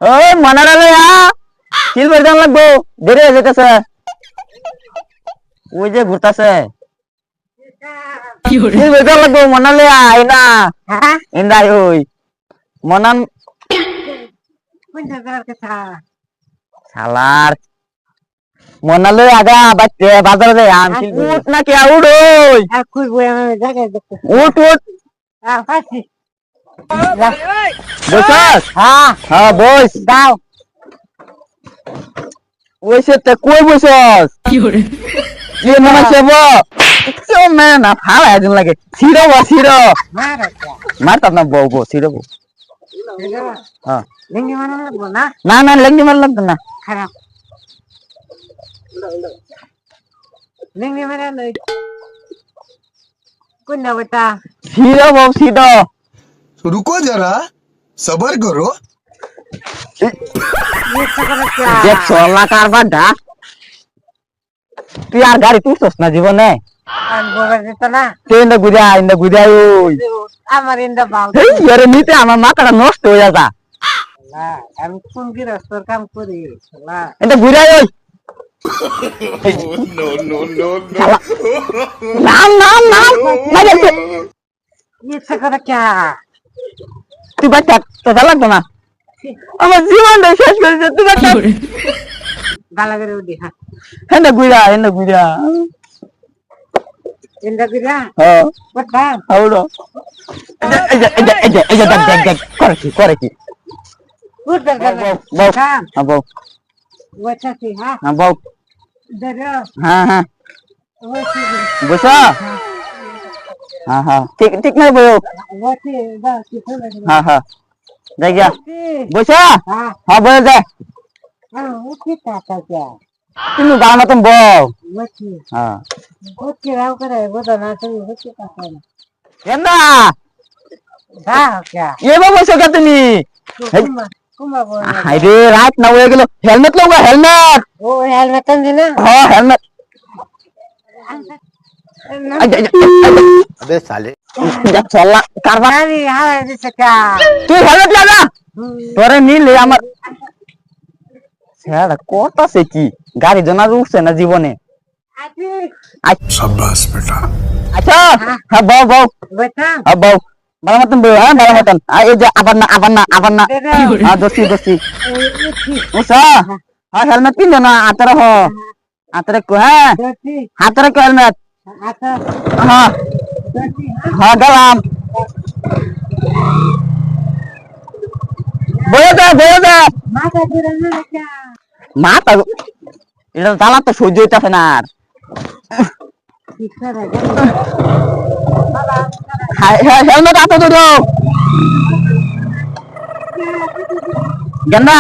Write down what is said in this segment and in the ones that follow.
ওই মনারা লয়া সিল বেরদান লাগবো দেরি হয়ে যেতেছে ওই যে ঘুরতাছে সিল বেরদান লাগবো মনা লয়া আইনা ইন্দাই ওই মনান শালার মনা লয়া আগা বাজারে যাই আম সিল উঠ না কে উঠ ওই উঠ উঠ বসস হ্যাঁ বস দাও ওইসে তে কই বসস কি মনে সেবো কেউ না ভালো একজন লাগে ছিড়ো বো ছিড়ো মারতাম না বউ বউ ছিড়ো বউ হ্যাঁ না না লেঙ্গি মার লাগতো না খারাপ লেঙ্গি মারা লই কোন না বেটা ছিড়ো বউ ছিড়ো रुको जरा सबर करो দেখছো আল্লাহ কারবার দা তুই আর গাড়ি তুলছস না জীবনে ইন্দা গুজা ওই আমার ইন্দা বাল আরে নিতে আমার মাথাটা নষ্ট হয়ে যা আমি কোন কি রাস্তার কাম করি ইন্দা গুজা ওই नो नो नो নাম নাম নাম না দেখতে ইচ্ছা করে কে তুই বাচ্চা তো লাগতো না আমার জীবনটা শেষ করেছে তুই বাচ্চা গালা করে উঠি হ্যাঁ ইন্দা গুজা ইন্দা গিরা হ্যাঁ কথা আউড়ো এই যে দেখ করে কি উঠ দরকার বউ কাম হ্যাঁ বউ ওটা কি হ্যাঁ হ্যাঁ বউ দরো হ্যাঁ ওটি বসা হ্যাঁ ঠিক নাই বউ ওটি দা কি হলো হ্যাঁ দেখ গিয়া বসা হ্যাঁ হ্যাঁ বলে দে হ্যাঁ ওটি টাকা কে তুমি গান মতন বউ ওটি হ্যাঁ ওটি রাও করে বড় না তুমি ওটি টাকা না কেন্দা দা কে এবার বসে কে তুমি কুমা বল আরে রাত না হয়ে গেল হেলমেট লও হেলমেট ও হেলমেট আনছি না হ্যাঁ হেলমেট अबे साले দেখ চলা কারবার আরে হাই দিছে কা তুই হেলমেট লাগা তোরে নিলে আমার ছেড়া কথা সে কি গাড়ি জনা উঠছে না জীবনে शाबाश बेटा আচ্ছা হ্যাঁ বউ বেটা হ্যাঁ বউ ভালো মতন বউ হ্যাঁ ভালো মতন এই যে আবার না হ্যাঁ দোষী উষা হ্যাঁ হেলমেট পিন না আতরে কো হ্যাঁ ওটি হাতরে কো হেলমেট আচ্ছা হ্যাঁ ওটি হ্যাঁ গেলাম বয়ে দে মাথা দিরা না কা মাথা এটা জ্বালা তো সহ্য হইতাছে না আর ইচ্ছা লাগে হেলমেট হাতে ধরো গেন্দা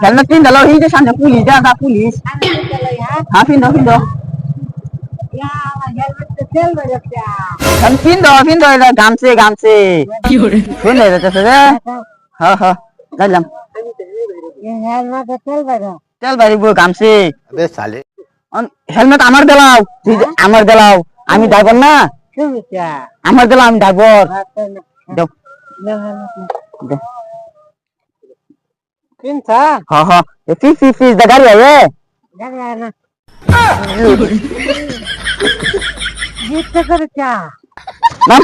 হেলমেট পিন দিলো এই যে সামনে পুলিশ যা পুলিশ আমি চলে হ্যাঁ পিন দাও ইয়া হেলমেট তো তেল বেরে কা পিন দাও এটা গামছে শুন রে যাচ্ছে রে হ্যাঁ যাইলাম হেলমেট তো তেল বেরে তেল বাড়ি বউ গামছে अबे साले হেলমেট আমার দিলাও আমি ড্রাইভার না তুমি কা আমার দিলাম আমি ড্রাইভার দাও দাও পিনছা হ্যাঁ ফিস দা গাড়ি আয়ে গাড়ি আনা ইচ্ছা করে কা নাম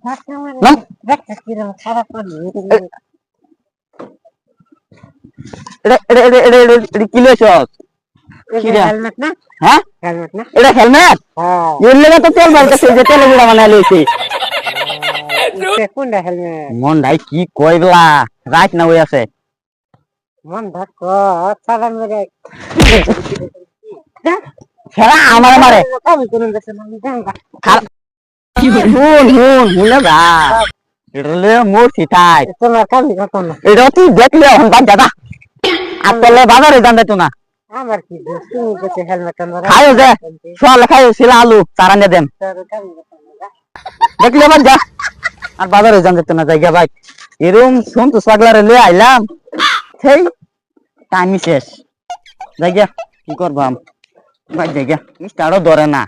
ধাক্কা মারে নাম। দেখা কিরম খারাপ করে এটা কি লইছস কিরা? হেলমেট না হ্যাঁ হেলমেট না এটা হেলমেট হ্যাঁ এর লেগে তো তেল বাড়তেছে যে তেল গুড়া বানাই লইছে কোনটা হেলমেট মন ভাই কি কইলা রাত না হই আছে মন ধাক্কা চালান মেরে খেলা আমার মারে আমি কোন দেশে আমি জাঙ্গা হুন গা এটা লে মোর সিটাই তোমার কামি কত না এটা তুই দেখলে এখন বাদ দাদা আর তেলে বাজারে জানতে তো না আমার কি দোষ তুমি কত হেলমেট আনবা খাইও যে সোয়ালে খাইও শিলা আলু তারানে দেন কামি কত না দেখলে বাদ যা আর বাজারে জানতে তো না জায়গা ভাই এরম শুন তো সাগলারে লয়ে আইলাম সেই টাইম শেষ জায়গা কি করবাম ভাই জায়গা মিস্টারও ধরে না